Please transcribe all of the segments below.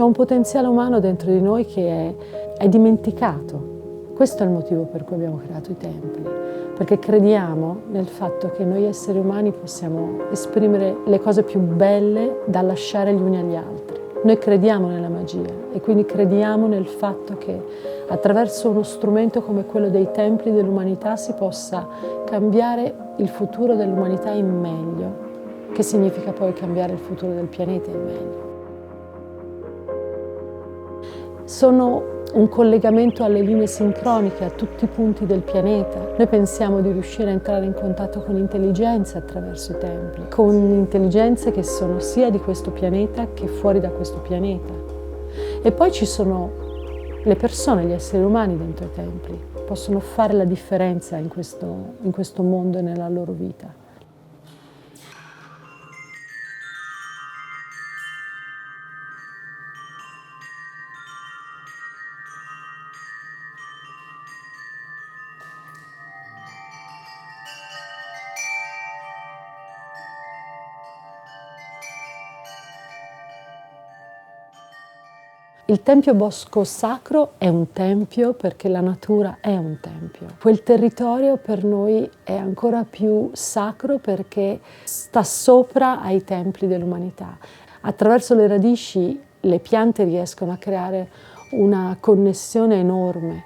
un potenziale umano dentro di noi che è dimenticato. Questo è il motivo per cui abbiamo creato i templi, perché crediamo nel fatto che noi esseri umani possiamo esprimere le cose più belle da lasciare gli uni agli altri. Noi crediamo nella magia e quindi crediamo nel fatto che attraverso uno strumento come quello dei templi dell'umanità si possa cambiare il futuro dell'umanità in meglio, che significa poi cambiare il futuro del pianeta in meglio. Sono un collegamento alle linee sincroniche, a tutti i punti del pianeta. Noi pensiamo di riuscire a entrare in contatto con intelligenze attraverso i templi, con intelligenze che sono sia di questo pianeta che fuori da questo pianeta. E poi ci sono le persone, gli esseri umani dentro i templi, possono fare la differenza in questo mondo e nella loro vita. Il Tempio Bosco Sacro è un tempio perché la natura è un tempio. Quel territorio per noi è ancora più sacro perché sta sopra ai templi dell'umanità. Attraverso le radici le piante riescono a creare una connessione enorme.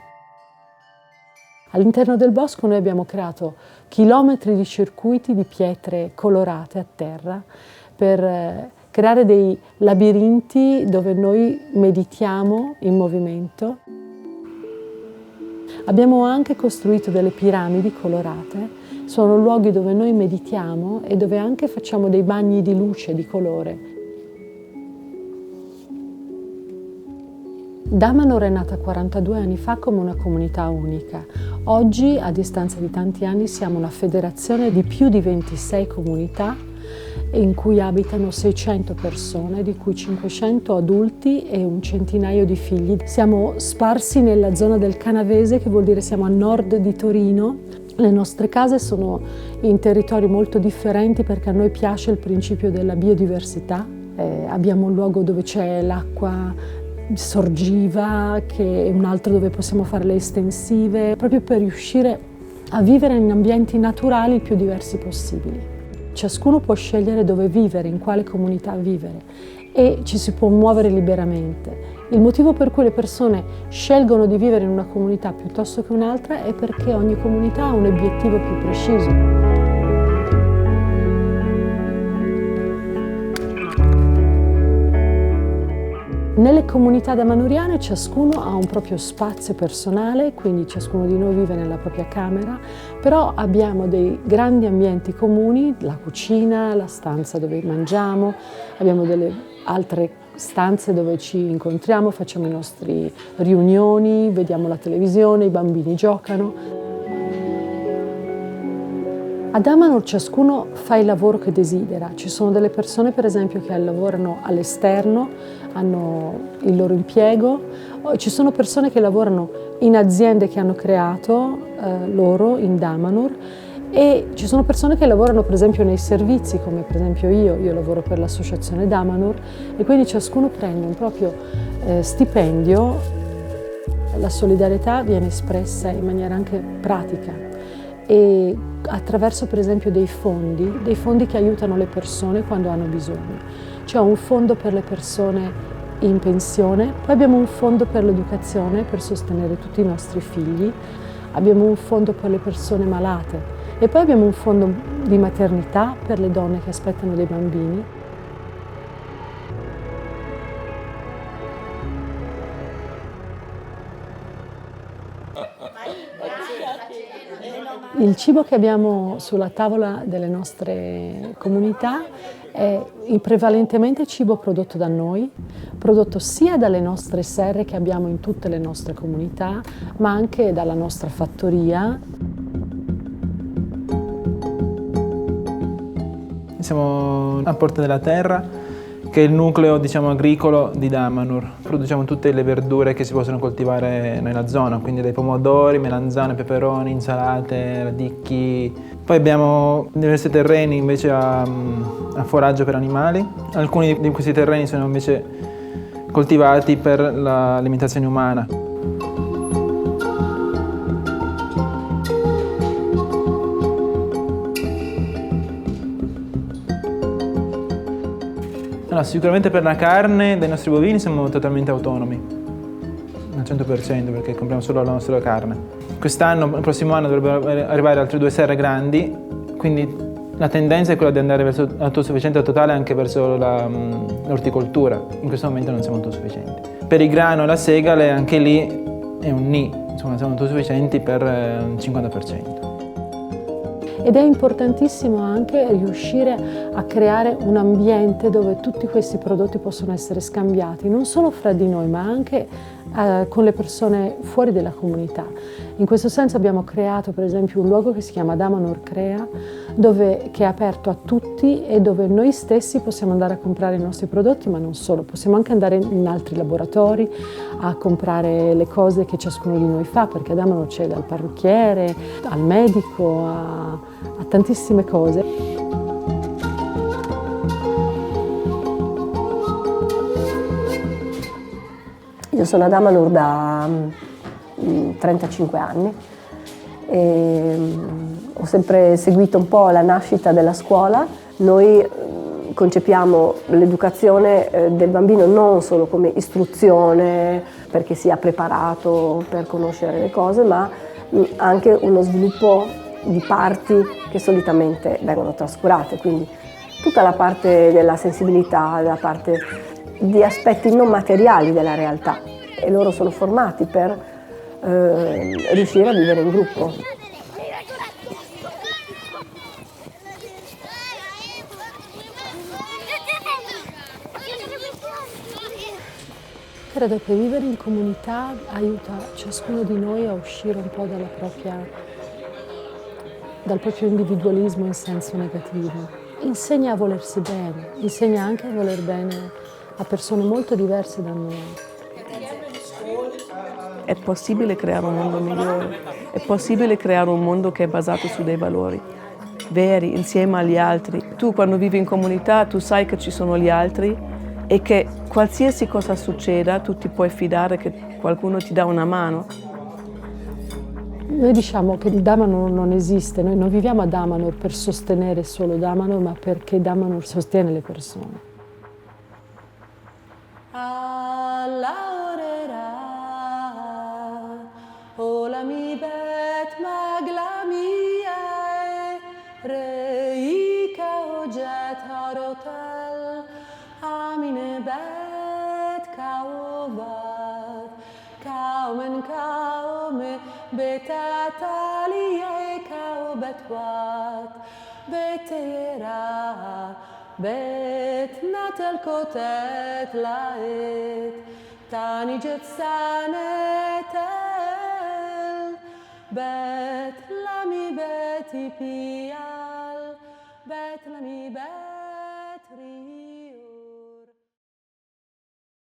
All'interno del bosco noi abbiamo creato chilometri di circuiti di pietre colorate a terra per creare dei labirinti dove noi meditiamo in movimento. Abbiamo anche costruito delle piramidi colorate, sono luoghi dove noi meditiamo e dove anche facciamo dei bagni di luce, di colore. Damanhur è nata 42 anni fa come una comunità unica. Oggi, a distanza di tanti anni, siamo una federazione di più di 26 comunità in cui abitano 600 persone, di cui 500 adulti e un centinaio di figli. Siamo sparsi nella zona del Canavese, che vuol dire siamo a nord di Torino. Le nostre case sono in territori molto differenti perché a noi piace il principio della biodiversità. Abbiamo un luogo dove c'è l'acqua sorgiva, che è un altro dove possiamo fare le estensive, proprio per riuscire a vivere in ambienti naturali il più diversi possibili. Ciascuno può scegliere dove vivere, in quale comunità vivere e ci si può muovere liberamente. Il motivo per cui le persone scelgono di vivere in una comunità piuttosto che un'altra è perché ogni comunità ha un obiettivo più preciso. Nelle comunità damanhuriane ciascuno ha un proprio spazio personale, quindi ciascuno di noi vive nella propria camera, però abbiamo dei grandi ambienti comuni, la cucina, la stanza dove mangiamo, abbiamo delle altre stanze dove ci incontriamo, facciamo le nostre riunioni, vediamo la televisione, i bambini giocano. A Damanhur ciascuno fa il lavoro che desidera. Ci sono delle persone, per esempio, che lavorano all'esterno, hanno il loro impiego. Ci sono persone che lavorano in aziende che hanno creato loro in Damanhur e ci sono persone che lavorano, per esempio, nei servizi, come per esempio io lavoro per l'associazione Damanhur e quindi ciascuno prende un proprio stipendio. La solidarietà viene espressa in maniera anche pratica e attraverso per esempio dei fondi che aiutano le persone quando hanno bisogno. C'è un fondo per le persone in pensione, poi abbiamo un fondo per l'educazione per sostenere tutti i nostri figli, abbiamo un fondo per le persone malate e poi abbiamo un fondo di maternità per le donne che aspettano dei bambini. Il cibo che abbiamo sulla tavola delle nostre comunità è prevalentemente cibo prodotto da noi, prodotto sia dalle nostre serre che abbiamo in tutte le nostre comunità, ma anche dalla nostra fattoria. Siamo a Porta della Terra, che è il nucleo, diciamo, agricolo di Damanhur. Produciamo tutte le verdure che si possono coltivare nella zona, quindi dai pomodori, melanzane, peperoni, insalate, radicchi. Poi abbiamo diversi terreni invece a foraggio per animali. Alcuni di questi terreni sono invece coltivati per l'alimentazione umana. Allora, sicuramente per la carne dei nostri bovini siamo totalmente autonomi, al 100%, perché compriamo solo la nostra carne. Quest'anno, il prossimo anno, dovrebbero arrivare altre 2 serre grandi, quindi la tendenza è quella di andare verso l'autosufficienza totale anche verso l'orticoltura. In questo momento non siamo autosufficienti. Per il grano e la segale anche lì è un nì, insomma siamo autosufficienti per un 50%. Ed è importantissimo anche riuscire a creare un ambiente dove tutti questi prodotti possono essere scambiati, non solo fra di noi, ma anche con le persone fuori della comunità. In questo senso abbiamo creato per esempio un luogo che si chiama Damanhur Crea, che è aperto a tutti e dove noi stessi possiamo andare a comprare i nostri prodotti, ma non solo, possiamo anche andare in altri laboratori a comprare le cose che ciascuno di noi fa, perché a Damanhur c'è dal parrucchiere al medico a tantissime cose. Io sono a Damanhur da 35 anni e ho sempre seguito un po' la nascita della scuola. Noi concepiamo l'educazione del bambino non solo come istruzione perché sia preparato per conoscere le cose, ma anche uno sviluppo di parti che solitamente vengono trascurate, quindi tutta la parte della sensibilità, la parte di aspetti non materiali della realtà, e loro sono formati per riuscire a vivere in gruppo. Credo che vivere in comunità aiuta ciascuno di noi a uscire un po' dal proprio individualismo in senso negativo. Insegna a volersi bene, insegna anche a voler bene a persone molto diverse da noi. È possibile creare un mondo migliore, è possibile creare un mondo che è basato su dei valori veri, insieme agli altri. Tu quando vivi in comunità, tu sai che ci sono gli altri e che qualsiasi cosa succeda, tu ti puoi fidare che qualcuno ti dà una mano. Noi diciamo che Damanhur non esiste, noi non viviamo a Damanhur per sostenere solo Damanhur, ma perché Damanhur sostiene le persone. Bet natel kotet laet tani jet sanetel bet lami bet ipial bet lami bet